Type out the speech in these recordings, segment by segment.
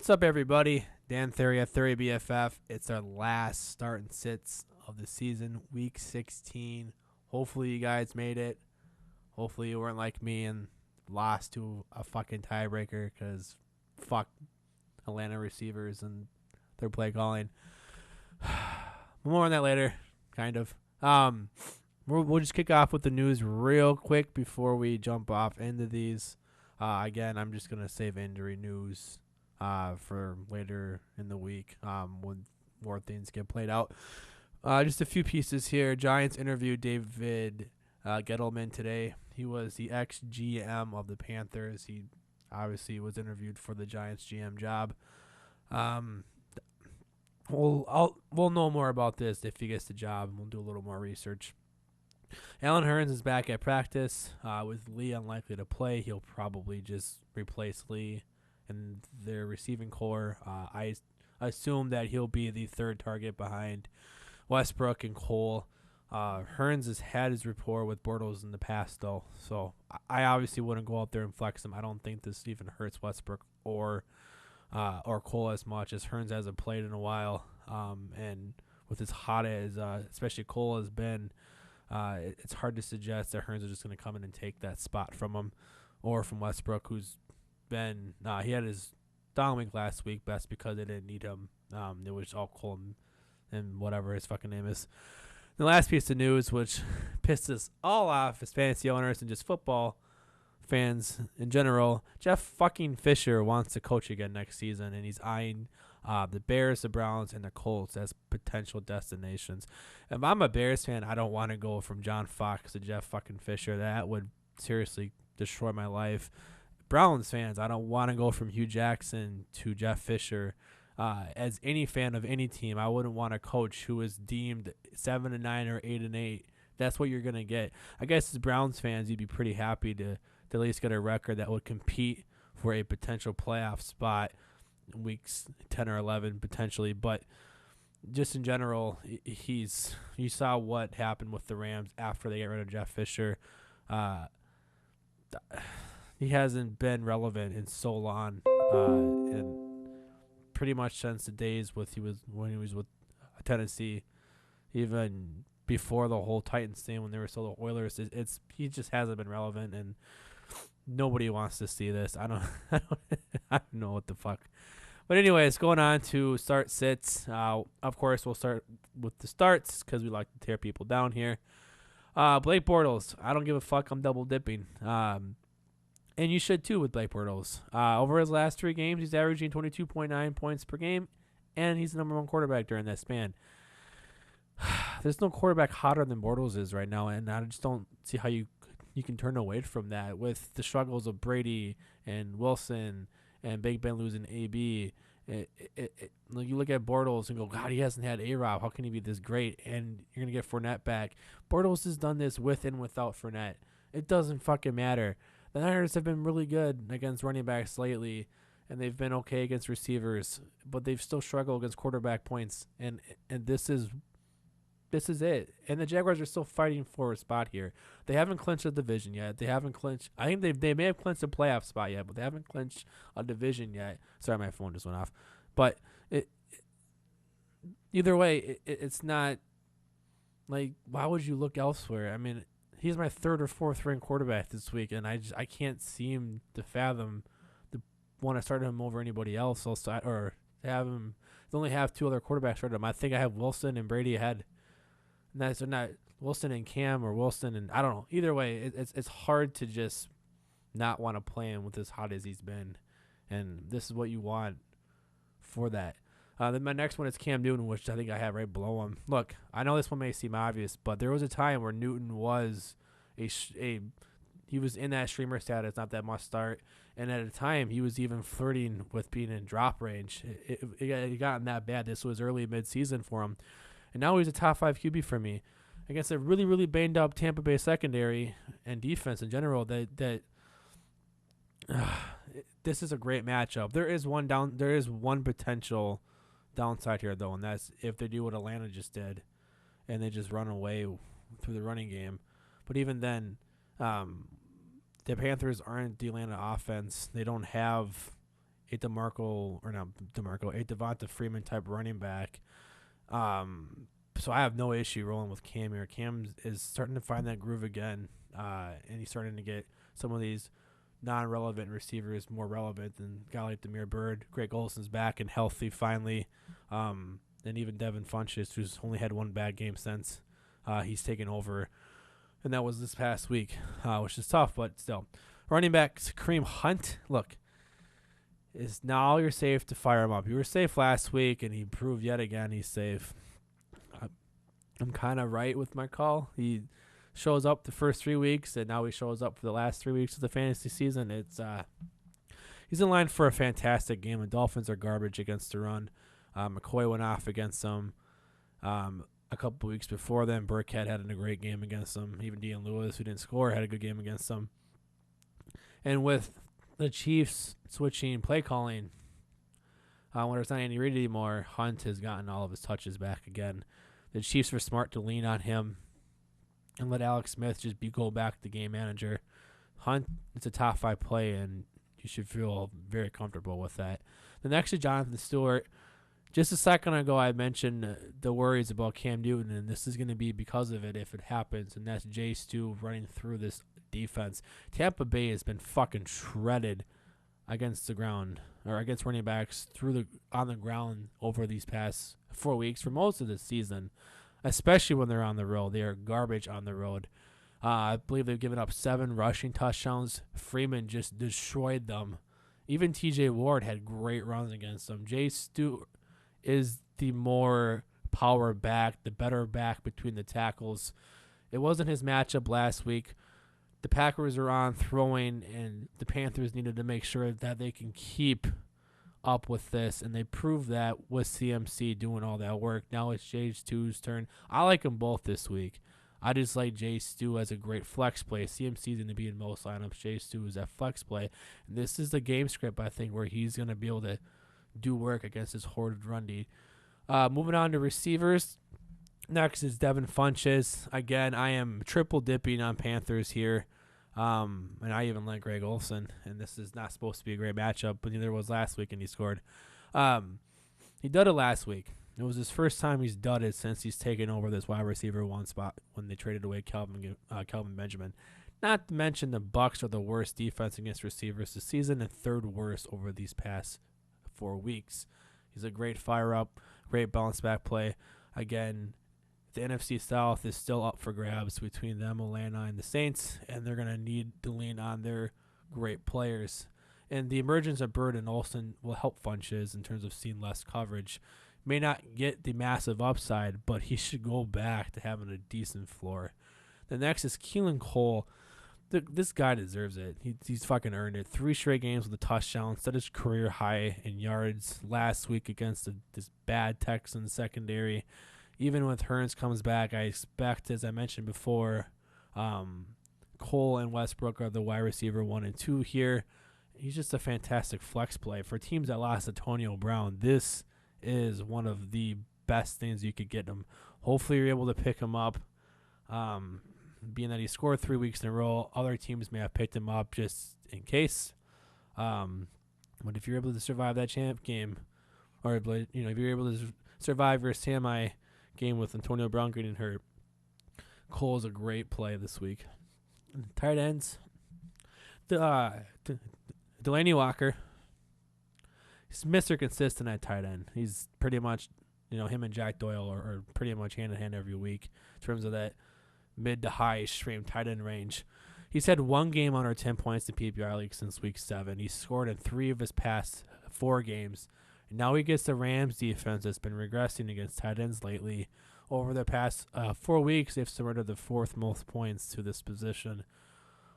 What's up, everybody? Dan Thury at Thury BFF. It's our last start and sits of the season, week 16. Hopefully, you guys made it. Hopefully, you weren't like me and lost to a fucking tiebreaker because fuck Atlanta receivers and their play calling. More on that later, kind of. We'll just kick off with the news real quick before we jump off into these. Again, I'm just going to save injury news for later in the week when more things get played out. Just a few pieces here. Giants interviewed David Gettleman today. He was the ex-GM of the Panthers. He obviously was interviewed for the Giants GM job. We'll know more about this if he gets the job, and we'll do a little more research. Alan Hurns is back at practice. With Lee unlikely to play, he'll probably just replace Lee in their receiving core. I assume that he'll be the third target behind Westbrook and Cole. Hurns has had his rapport with Bortles in the past, though, so I obviously wouldn't go out there and flex him. I don't think this even hurts Westbrook or Cole as much, as Hurns hasn't played in a while. And with as hot as especially Cole has been, it's hard to suggest that Hurns is just going to come in and take that spot from him or from Westbrook, who's been he had his down week last week, but that's because they didn't need him. It was all Cole and whatever his fucking name is. The last piece of news, which pissed us all off as fantasy owners and just football fans in general, Jeff fucking Fisher wants to coach again next season, and he's eyeing the Bears, the Browns, and the Colts as potential destinations. If I'm a Bears fan, I don't want to go from John Fox to Jeff fucking Fisher. That would seriously destroy my life. Browns fans, I don't want to go from Hugh Jackson to Jeff Fisher. As any fan of any team, I wouldn't want a coach who is deemed 7-9 or 8-8. That's what you're gonna get. I guess as Browns fans, you'd be pretty happy to at least get a record that would compete for a potential playoff spot in weeks 10 or 11 potentially. But just in general, you saw what happened with the Rams after they got rid of Jeff Fisher. He hasn't been relevant in so long, and pretty much since the days when he was with Tennessee, even before the whole Titans thing when they were still the Oilers. He just hasn't been relevant, and nobody wants to see this. I don't know what the fuck. But anyways, going on to start sits. Of course, we'll start with the starts because we like to tear people down here. Blake Bortles. I don't give a fuck. I'm double dipping. And you should too with Blake Bortles. Over his last 3 games, he's averaging 22.9 points per game, and he's the number 1 quarterback during that span. There's no quarterback hotter than Bortles is right now, and I just don't see how you can turn away from that with the struggles of Brady and Wilson and Big Ben losing AB. Like you look at Bortles and go, God, he hasn't had A-Rob. How can he be this great? And you're going to get Fournette back. Bortles has done this with and without Fournette. It doesn't fucking matter. The Niners have been really good against running backs lately, and they've been okay against receivers, but they've still struggled against quarterback points, and this is it. And the Jaguars are still fighting for a spot here. They haven't clinched a division yet. They haven't clinched. I think they may have clinched a playoff spot yet, but they haven't clinched a division yet. Sorry, my phone just went off. But either way, it's not like, why would you look elsewhere? I mean, he's my 3rd or 4th ranked quarterback this week, and I can't seem to fathom to want to start him over anybody else, or have him. They only have 2 other quarterbacks start him. I think I have Wilson and Brady ahead. And that's not Wilson and Cam or Wilson and I don't know. Either way, it's hard to just not want to play him with as hot as he's been, and this is what you want for that. Then my next one is Cam Newton, which I think I have right below him. Look, I know this one may seem obvious, but there was a time where Newton was he was in that streamer status, not that must start, and at a time he was even flirting with being in drop range. It gotten that bad. This was early mid-season for him, and now he's a top 5 QB for me against a really, really banged up Tampa Bay secondary and defense in general. This is a great matchup. There is one potential downside here, though, and that's if they do what Atlanta just did and they just run away through the running game. But even then, the Panthers aren't the Atlanta offense. They don't have a Devonta Freeman type running back. So I have no issue rolling with Cam here. Cam is starting to find that groove again, and he's starting to get some of these non-relevant receivers more relevant than a guy like Demir Bird. Greg Olson's back and healthy finally, and even Devin Funchess, who's only had one bad game since he's taken over, and that was this past week, which is tough, but still. Running back Kareem Hunt, look, is now you're safe to fire him up. You were safe last week, and he proved yet again he's safe. I'm kind of right with my call. He shows up the first 3 weeks, and now he shows up for the last 3 weeks of the fantasy season. He's in line for a fantastic game. The Dolphins are garbage against the run. McCoy went off against them a couple weeks before then. Burkhead had a great game against them. Even Dion Lewis, who didn't score, had a good game against them. And with the Chiefs switching play calling, when there's not Andy Reid anymore, Hunt has gotten all of his touches back again. The Chiefs were smart to lean on him and let Alex Smith just go back to game manager. Hunt, it's a top 5 play, and you should feel very comfortable with that. The next is Jonathan Stewart. Just a second ago, I mentioned the worries about Cam Newton, and this is going to be because of it if it happens, and that's Jay Stu running through this defense. Tampa Bay has been fucking shredded against the ground, or against running backs on the ground over these past 4 weeks for most of the season, especially when they're on the road. They are garbage on the road. I believe they've given up 7 rushing touchdowns. Freeman just destroyed them. Even TJ Ward had great runs against them. Jay Stewart is the more power back, the better back between the tackles. It wasn't his matchup last week. The Packers are on throwing, and the Panthers needed to make sure that they can keep up with this, and they proved that with CMC doing all that work. Now it's Jay Stu's turn. I like them both this week. I just like Jay Stu as a great flex play. CMC is going to be in most lineups. Jay Stu is that flex play. And this is the game script, I think, where he's going to be able to do work against his hoarded run D. Moving on to receivers. Next is Devin Funchess. Again, I am triple dipping on Panthers here. And I even like Greg Olsen. And this is not supposed to be a great matchup, but neither was last week, and he scored. He did it last week. It was his first time he's done it since he's taken over this wide receiver 1 spot when they traded away Kelvin Benjamin. Not to mention the Bucs are the worst defense against receivers this season and 3rd worst over these past 4 weeks. He's a great fire-up, great bounce-back play. Again, the NFC South is still up for grabs between them, Atlanta, and the Saints, and they're going to need to lean on their great players. And the emergence of Bird and Olsen will help Funchess in terms of seeing less coverage. May not get the massive upside, but he should go back to having a decent floor. The next is Keelan Cole. This guy deserves it. He's fucking earned it. 3 straight games with a touchdown. Set his career high in yards last week against this bad Texans secondary. Even with Hurns comes back, I expect, as I mentioned before, Cole and Westbrook are the wide receiver 1 and 2 here. He's just a fantastic flex play. For teams that lost Antonio Brown, this is one of the best things you could get him. Hopefully you're able to pick him up. Being that he scored 3 weeks in a row, other teams may have picked him up just in case. But if you're able to survive that champ game, or if you're able to survive your semi game with Antonio Brown getting hurt, Cole is a great play this week. Tight ends, Delanie Walker. He's Mr. Consistent at tight end. He's pretty much, him and Jack Doyle are pretty much hand-in-hand every week in terms of that mid to high extreme tight end range. He's had 1 game under 10 points in PPR league since week 7. He's scored in 3 of his past 4 games. And now he gets the Rams defense that's been regressing against tight ends lately. Over the past 4 weeks, they've surrendered the 4th most points to this position.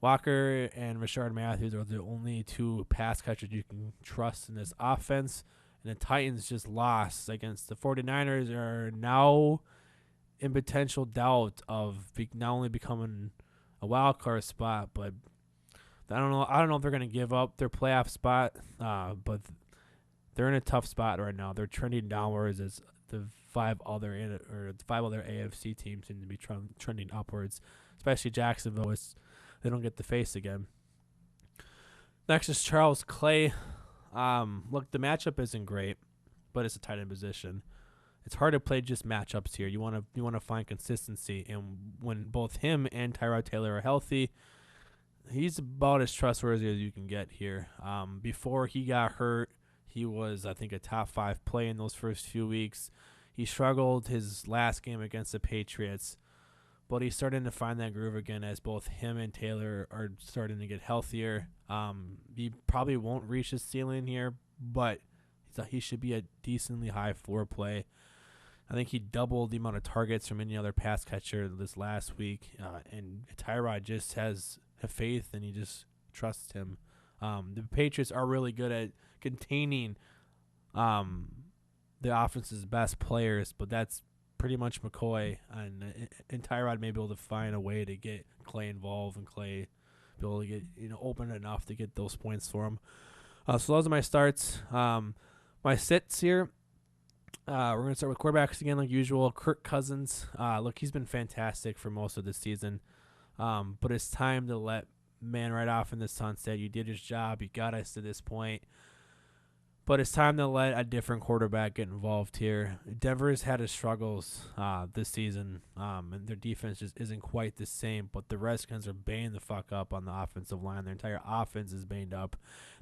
Walker and Rashard Matthews are the only 2 pass catchers you can trust in this offense. And the Titans just lost against the 49ers, are now in potential doubt of not only becoming a wild card spot, but I don't know if they're going to give up their playoff spot, but they're in a tough spot right now. They're trending downwards as the 5 other AFC teams seem to be trending upwards, especially Jacksonville. They don't get the face again. Next is Charles Clay. Look, the matchup isn't great, but it's a tight end position. It's hard to play just matchups here. You want to find consistency, and when both him and Tyrod Taylor are healthy, he's about as trustworthy as you can get here. Before he got hurt, he was, I think, a top 5 play in those first few weeks. He struggled his last game against the Patriots, but he's starting to find that groove again as both him and Taylor are starting to get healthier. He probably won't reach his ceiling here, but he should be a decently high floor play. I think he doubled the amount of targets from any other pass catcher this last week, and Tyrod just has faith, and he just trusts him. The Patriots are really good at containing the offense's best players, but that's pretty much McCoy, and Tyrod may be able to find a way to get Clay involved, and Clay be able to get open enough to get those points for him. So those are my starts. My sits here. We're going to start with quarterbacks again like usual. Kirk Cousins. Look, he's been fantastic for most of the season. But it's time to let man right off in the sunset. You did his job. You got us to this point. But it's time to let a different quarterback get involved here. Denver's had his struggles this season, and their defense just isn't quite the same. But the Redskins are banging the fuck up on the offensive line. Their entire offense is banged up.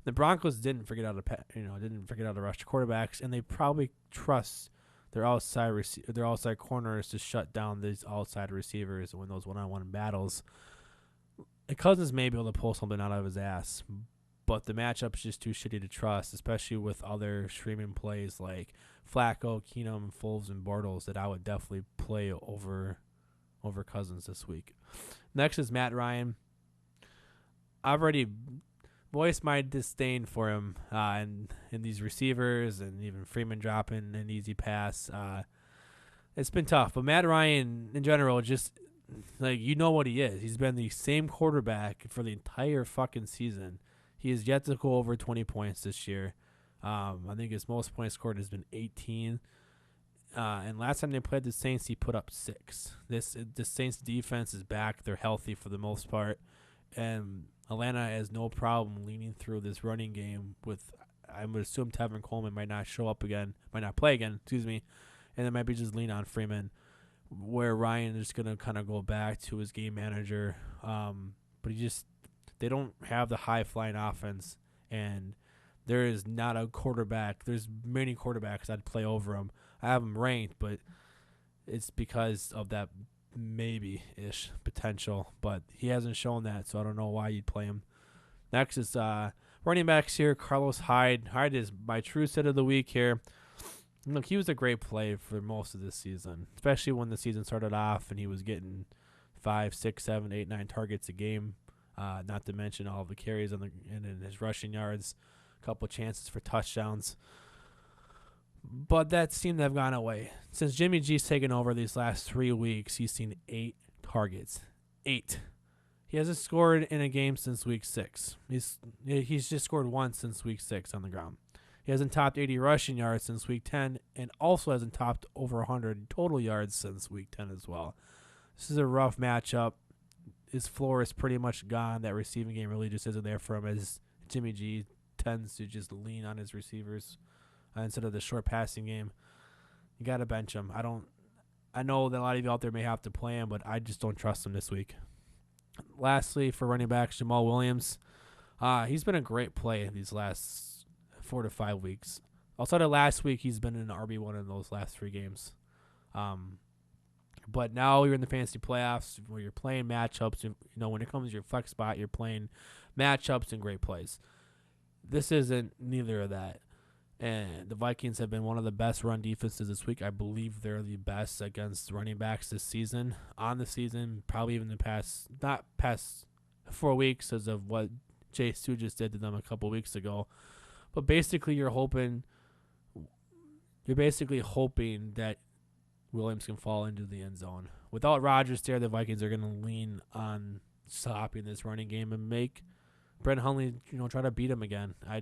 The Broncos didn't forget how to rush quarterbacks, and they probably trust their outside corners to shut down these outside receivers and win those one-on-one battles. And Cousins may be able to pull something out of his ass, but the matchup's just too shitty to trust, especially with other streaming plays like Flacco, Keenum, Foles, and Bortles that I would definitely play over Cousins this week. Next is Matt Ryan. I've already voiced my disdain for him and these receivers, and even Freeman dropping an easy pass. It's been tough, but Matt Ryan in general, just like what he is. He's been the same quarterback for the entire fucking season. He has yet to go over 20 points this year. I think his most points scored has been 18. And last time they played the Saints, he put up 6. The Saints defense is back. They're healthy for the most part. And Atlanta has no problem leaning through this running game with, I would assume Tevin Coleman might not play again, and it might be just lean on Freeman, where Ryan is going to kind of go back to his game manager. But they don't have the high-flying offense, and there is not a quarterback. There's many quarterbacks I'd play over him. I have him ranked, but it's because of that maybe-ish potential, but he hasn't shown that, so I don't know why you'd play him. Next is running backs here. Carlos Hyde. Hyde is my true sit of the week here. Look, he was a great play for most of this season, especially when the season started off and he was getting 5, 6, 7, 8, 9 targets a game. Not to mention all of the carries and his rushing yards, a couple chances for touchdowns. But that seemed to have gone away. Since Jimmy G's taken over these last 3 weeks, he's seen 8 targets. 8. He hasn't scored in a game since week 6. He's just scored once since week 6 on the ground. He hasn't topped 80 rushing yards since week 10, and also hasn't topped over 100 total yards since week 10 as well. This is a rough matchup. His floor is pretty much gone. That receiving game really just isn't there for him, as Jimmy G tends to just lean on his receivers instead of the short passing game. You got to bench him. I know that a lot of you out there may have to play him, but I just don't trust him this week. Lastly, for running backs, Jamal Williams. He's been a great play these last 4 to 5 weeks. Outside of last week, he's been an RB1 in those last 3 games. But now you're in the fantasy playoffs where you're playing matchups. When it comes to your flex spot, you're playing matchups and great plays. This isn't neither of that. And the Vikings have been one of the best run defenses this week. I believe they're the best against running backs this season. On the season, probably even not past 4 weeks as of what Jay Stu just did to them a couple weeks ago. But basically, you're basically hoping that Williams can fall into the end zone. Without Rodgers there, the Vikings are going to lean on stopping this running game and make Brett Hundley, try to beat him again. I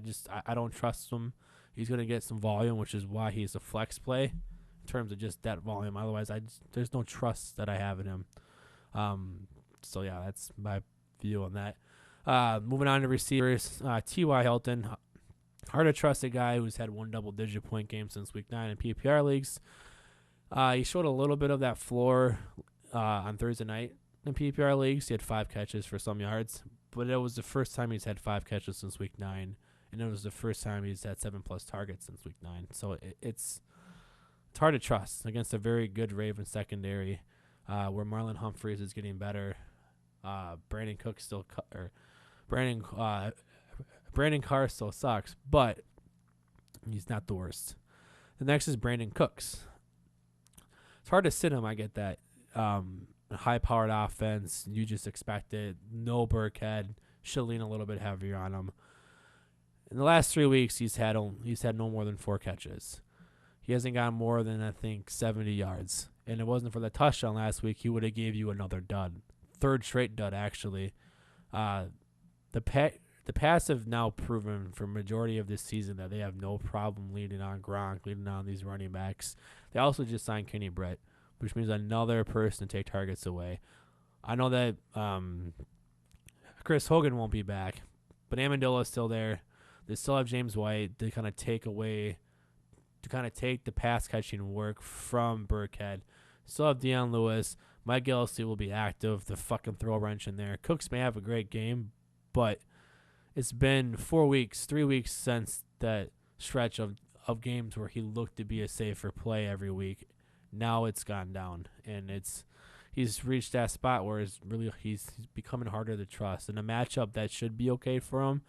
don't trust him. He's going to get some volume, which is why he's a flex play in terms of just that volume. Otherwise, there's no trust that I have in him. So, yeah, that's my view on that. Moving on to receivers. T.Y. Hilton, Hard to trust a guy who's had one double-digit point game since week 9 in PPR leagues. He showed a little bit of that floor on Thursday night in PPR leagues. He had 5 catches for some yards, but it was the first time he's had 5 catches since week 9, and it was the first time he's had 7+ targets since week 9. So it's hard to trust against a very good Ravens secondary, where Marlon Humphreys is getting better. Brandon Carr still sucks, but he's not the worst. The next is Brandon Cooks. It's hard to sit him. I get that. High-powered offense. You just expect it. No Burkhead. Should lean a little bit heavier on him. In the last 3 weeks, he's had no more than 4 catches. He hasn't gotten more than, I think, 70 yards. And it wasn't for the touchdown last week, he would have gave you another dud. 3rd straight dud, actually. The Pats have now proven for majority of this season that they have no problem leading on Gronk, leading on these running backs. They also just signed Kenny Brett, which means another person to take targets away. I know that Chris Hogan won't be back, but Amendola is still there. They still have James White to kind of take the pass catching work from Burkhead. Still have Deion Lewis. Mike Gillespie will be active. The fucking throw wrench in there. Cooks may have a great game, but it's been 3 weeks since that stretch of games where he looked to be a safer play every week. Now it's gone down, and he's reached that spot where he's becoming harder to trust. In a matchup that should be okay for him,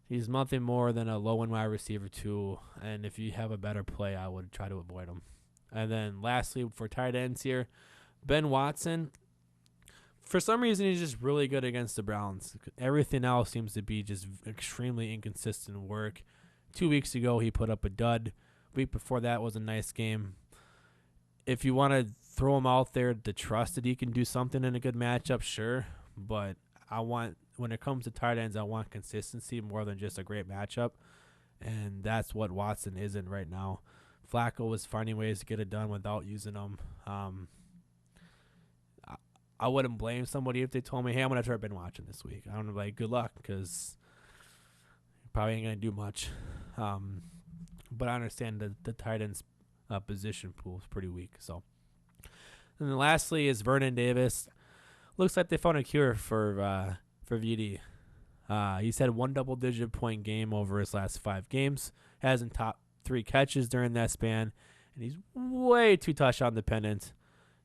he's nothing more than a low-end wide receiver 2, and if you have a better play, I would try to avoid him. And then lastly, for tight ends here, Ben Watson. For some reason, he's just really good against the Browns. Everything else seems to be just extremely inconsistent work. 2 weeks ago, he put up a dud. Week before that was a nice game. If you want to throw him out there to trust that he can do something in a good matchup, sure. But when it comes to tight ends, I want consistency more than just a great matchup. And that's what Watson isn't right now. Flacco was finding ways to get it done without using him. I wouldn't blame somebody if they told me, hey, I'm going to try Ben Watson this week. I'm like, good luck, because probably ain't going to do much. But I understand that the tight end's position pool is pretty weak. So, and then lastly is Vernon Davis. Looks like they found a cure for VD. He's had 1 double-digit point game over his last 5 games. Hasn't topped 3 catches during that span, and he's way too touchdown dependent.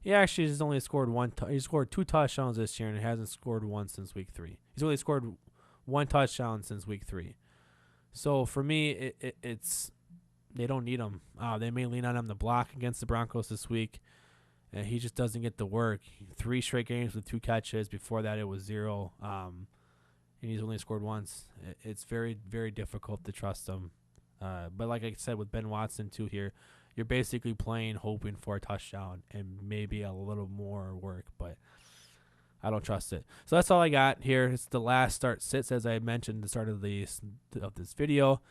He actually has only scored he scored 2 touchdowns this year, and he hasn't scored 1 since week 3. He's only scored 1 touchdown since week 3. So for me, it's they don't need him. They may lean on him to block against the Broncos this week, and he just doesn't get the work. 3 straight games with 2 catches. Before that, it was 0, and he's only scored once. It's very, very difficult to trust him. But like I said, with Ben Watson too here, you're basically playing hoping for a touchdown and maybe a little more work, but I don't trust it. So that's all I got here. It's the last start sits, as I mentioned at the start of this video.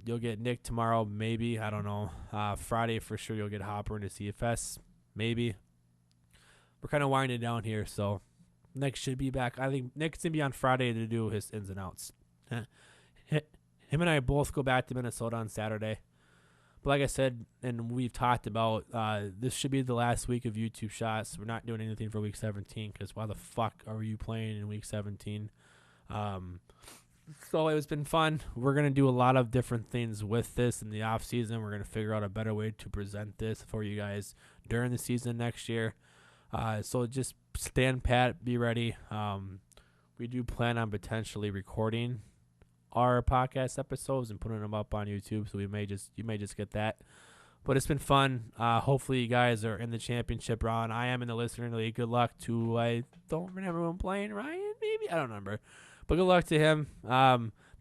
You'll get Nick tomorrow, maybe. I don't know. Friday for sure you'll get Hopper into CFS, maybe. We're kind of winding down here, so Nick should be back. I think Nick's going to be on Friday to do his ins and outs. Him and I both go back to Minnesota on Saturday. But like I said, and we've talked about, this should be the last week of YouTube shots. We're not doing anything for Week 17 because why the fuck are you playing in Week 17? So it's been fun. We're going to do a lot of different things with this in the off season. We're going to figure out a better way to present this for you guys during the season next year. So just stand pat, be ready. We do plan on potentially recording our podcast episodes and putting them up on YouTube, so you may just get that. But it's been fun. Hopefully you guys are in the championship round. I am in the listener league. Good luck to I don't remember who I'm playing. Ryan, maybe, I don't remember, but good luck to him.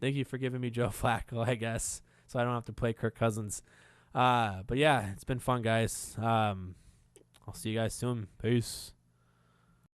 Thank you for giving me Joe Flacco, I guess, so I don't have to play Kirk Cousins. But yeah, it's been fun, guys. I'll see you guys soon. Peace.